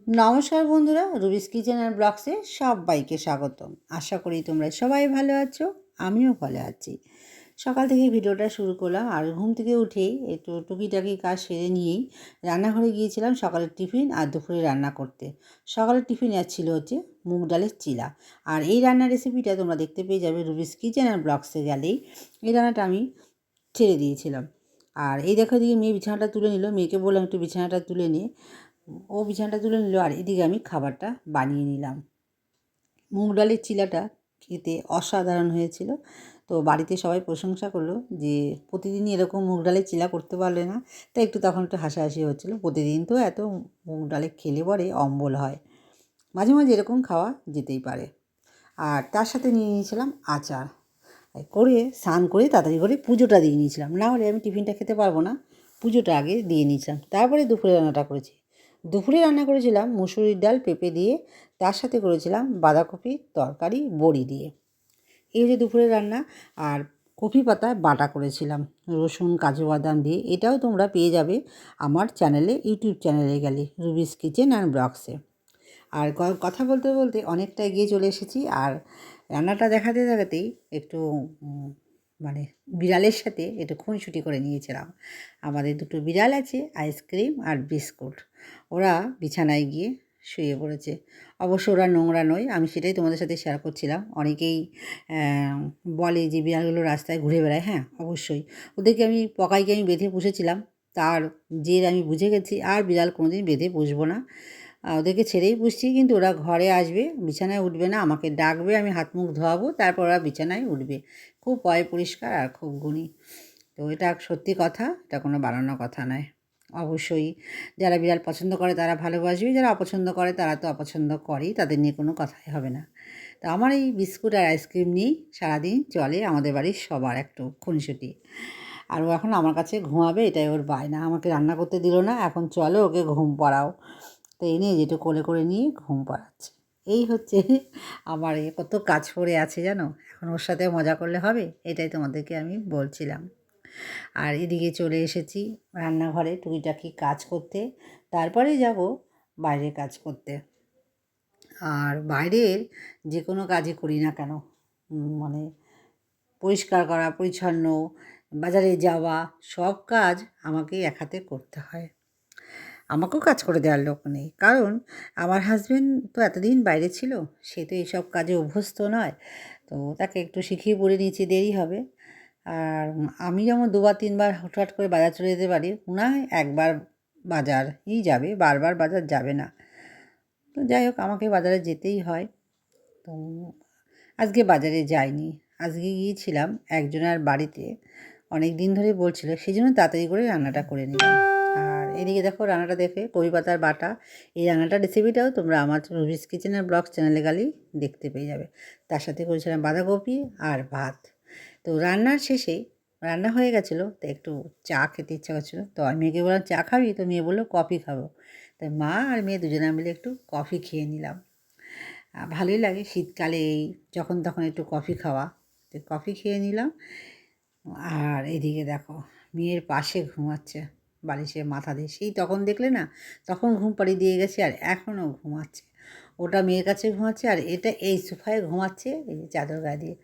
নমস্কার বন্ধুরা, রুবিস kitchen and ব্লগসে সবাইকে স্বাগতম। আশা করি তোমরা সবাই ভালো আছো, আমিও ভালো আছি। সকাল থেকে ভিডিওটা শুরু করলাম আর ঘুম থেকে উঠেই একটু টুকিটাকি কাজ সেরে নিয়েই রান্নাঘরে গিয়েছিলাম সকালের টিফিন আর দুপুরে রান্না করতে। সকালের টিফিন ছিল হচ্ছে মুগ ডালের চিলা। আর এই রান্নার রেসিপিটা তোমরা দেখতে পেয়ে যাবে রুবিস কিচেন অ্যান্ড ব্লগসে গেলেই। এই রান্নাটা আমি ছেড়ে দিয়েছিলাম। আর এই দেখো, এদিকে মেয়ে বিছানাটা তুলে নিল। মেয়েকে বললাম একটু বিছানাটা তুলে নিয়ে, ও বিছানাটা তুলে নিল আর এদিকে আমি খাবারটা বানিয়ে নিলাম। মুগ ডালের চিলাটা খেতে অসাধারণ হয়েছিল। তো বাড়িতে সবাই প্রশংসা করলো যে প্রতিদিনই এরকম মুগ ডালের চিলা করতে পারলে না। তাই তখন একটু হাসাহাসি হচ্ছিলো। প্রতিদিন তো এত মুগ ডালে খেলে পরে অম্বল হয়, মাঝে মাঝে এরকম খাওয়া যেতেই পারে। আর তার সাথে নিয়ে নিয়েছিলাম আচার। করে স্নান করে তাড়াতাড়ি করে পুজোটা দিয়ে নিয়েছিলাম, না হলে আমি টিফিনটা খেতে পারবো না। পুজোটা আগে দিয়ে নিয়েছিলাম, তারপরে দুপুরে রান্নাটা করেছি। দুপুরে রান্না করেছিলাম মুসুরির ডাল পেঁপে দিয়ে, তার সাথে করেছিলাম বাঁধাকপির তরকারি বড়ি দিয়ে। এই হচ্ছে দুপুরের রান্না। আর কফি পাতা বাটা করেছিলাম রসুন কাজু বাদাম দিয়ে। এটাও তোমরা পেয়ে যাবে আমার চ্যানেলে, ইউটিউব চ্যানেলে গেলে রুবিস কিচেন অ্যান্ড ব্লগসে। আর কথা বলতে বলতে অনেকটা এগিয়ে চলে এসেছি। আর রান্নাটা দেখাতে দেখাতেই একটু মানে বিড়ালের সাথে একটু খুনসুটি করে নিয়েছিলাম। আমাদের দুটো বিড়াল আছে, আইসক্রিম আর বিস্কুট। ওরা বিছানায় গিয়ে শুয়ে পড়েছে। অবশ্য ওরা নোংরা নয়, আমি সেটাই তোমাদের সাথে শেয়ার করছিলাম। অনেকেই বলে যে বিড়ালগুলো রাস্তায় ঘুরে বেড়ায়। হ্যাঁ, অবশ্যই ওদেরকে পকাইকে আমি বেঁধে পুষেছিলাম। তার জের আমি বুঝে গেছি আর বিড়াল কোনোদিন বেঁধে পুষবো না। ওদেরকে ছেড়েই পুষছি, কিন্তু ওরা ঘরে আসবে, বিছানায় উঠবে না, আমাকে ডাকবে, আমি হাত মুখ ধোয়াবো, তারপর ওরা বিছানায় উঠবে। খুব পয় পরিষ্কার আর খুব গুণী। তো এটা সত্যি কথা, এটা কোনো বানানো কথা নয়। অবশ্যই যারা বিড়াল পছন্দ করে তারা ভালোবাসবে, যারা অপছন্দ করে তারা তো অপছন্দ করেই, তাদের নিয়ে কোনো কথাই হবে না। তো আমার এই বিস্কুট আর আইসক্রিম নিয়েই সারাদিন চলে আমাদের বাড়ির সবার একটু খুনসুটি। আর ও এখন আমার কাছে ঘুমাবে, এটাই ওর বায়না। আমাকে রান্না করতে দিল না, এখন চলো ওকে ঘুম পাড়াও। তো এই নিয়ে যেটু কোলে করে নিয়ে ঘুম পাড়াচ্ছে। এই হচ্ছে আমার কত কাজ পড়ে আছে জানো, এখন ওর সাথে মজা করলে হবে, এটাই তোমাদেরকে আমি বলছিলাম। আর এদিকে চলে এসেছি রান্নাঘরে টুকিটাকি কাজ করতে, তারপরে যাব বাইরে কাজ করতে। আর বাইরের যে কোনো কাজই করি না কেন, মানে পরিষ্কার করা পরিচ্ছন্ন, বাজারে যাওয়া, সব কাজ আমাকেই এক হাতে করতে হয়। আমাকেও কাজ করে দেওয়ার লোক নেই, কারণ আমার হাজব্যান্ড তো এতদিন বাইরে ছিল, সে তো এইসব কাজে অভ্যস্ত নয়। তো তাকে একটু শিখিয়ে পড়ে নিয়েছি, দেরি হবে। আর আমি যেমন দুবার তিনবার হুটহাট করে বাজার চলে যেতে পারি, উনায় একবার বাজারই যাবে, বারবার বাজার যাবে না। তো যাই হোক, আমাকে বাজারে যেতেই হয়। তো আজকে বাজারে যাইনি, আজকে গিয়েছিলাম একজনের বাড়িতে, অনেক দিন ধরে বলছিল, সেই জন্য তাড়াতাড়ি করে রান্নাটা করে নিলাম। আর এদিকে দেখো রান্নাটা দেখে, কড়ি পাতার বাটা। এই রান্নাটার রেসিপিটাও তোমরা আমার রুবিস কিচেন অ্যান্ড ব্লগস চ্যানেলে গেলেই দেখতে পেয়ে যাবে। তার সাথে করেছিলাম বাঁধাকপি আর ভাত। তো রান্নার শেষে রান্না হয়ে গেছিলো, তো একটু চা খেতে ইচ্ছা করছিলো। তো আমি মেয়েকে বললাম চা খাবি, তো মেয়ে বললো কফি খাবো। তাই মা আর মেয়ে দুজনে মিলে একটু কফি খেয়ে নিলাম। ভালোই লাগে শীতকালে এই যখন তখন একটু কফি খাওয়া। তো কফি খেয়ে নিলাম। আর এদিকে দেখো মেয়ের পাশে ঘুমাচ্ছে, বালিশে মাথা দিয়ে। সেই তখন দেখলে না, তখন ঘুম পাড়িয়ে দিয়ে গেছে আর এখনও ঘুমাচ্ছে। ওটা মেয়ের কাছে ঘুমাচ্ছে আর এটা এই সোফায় ঘুমাচ্ছে, এই চাদর গায়ে দিয়ে।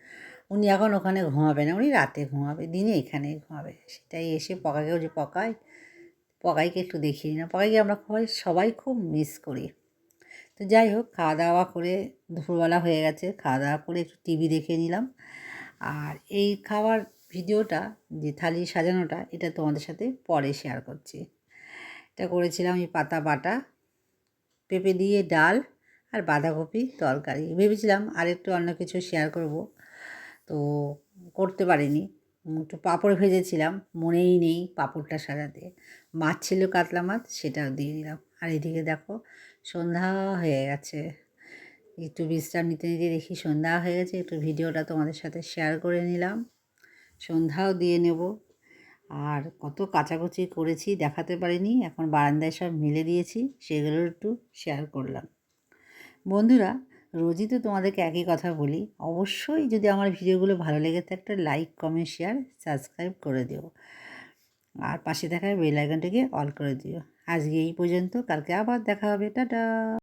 উনি এখন ওখানে ঘুমাবে না, উনি রাতে ঘুমাবে, দিনে এখানেই ঘুমাবে। সেটাই এসে পকাকেও যে পকাইকে একটু দেখিয়ে না, পকাইকে আমরা সবাই খুব মিস করি। তো যাই হোক, খাওয়া দাওয়া করে দুপুরবেলা হয়ে গেছে, খাওয়া দাওয়া করে একটু টিভি দেখে নিলাম। আর এই খাওয়ার ভিডিওটা, যে থালি সাজানোটা, এটা তোমাদের সাথে পরে শেয়ার করছি। এটা করেছিলাম এই পাতা বাটা, পেঁপে দিয়ে ডাল আর বাঁধাকপি তরকারি। ভেবেছিলাম আর একটু অন্য কিছু শেয়ার করব, তো করতে পারিনি। একটু পাঁপড় ভেজেছিলাম, মনেই নেই পাঁপড়টা সাজাতে। মাছ ছিল কাতলা মাছ, সেটাও দিয়ে দিলাম। আর এদিকে দেখো সন্ধ্যা হয়ে গেছে, একটু বিশ্রাম নিতে নিতে দেখি সন্ধ্যা হয়ে গেছে, একটু ভিডিওটা তোমাদের সাথে শেয়ার করে নিলাম। সন্ধ্যাও দিয়ে নেব। আর কত কাচাকুচি করেছি দেখাতে পারিনি, এখন বারান্দায় সব মেলে দিয়েছি, সেগুলো একটু শেয়ার করলাম। বন্ধুরা, রোজই তো তোমাদেরকে একই কথা বলি, অবশ্যই যদি আমার ভিডিওগুলো ভালো লেগে থাকে একটা লাইক কমেন্ট শেয়ার সাবস্ক্রাইব করে দিও, আর পাশে থাকা বেল আইকনটাকে অল করে দিও। আজকে এই পর্যন্ত, কালকে আবার দেখা হবে, টাটা।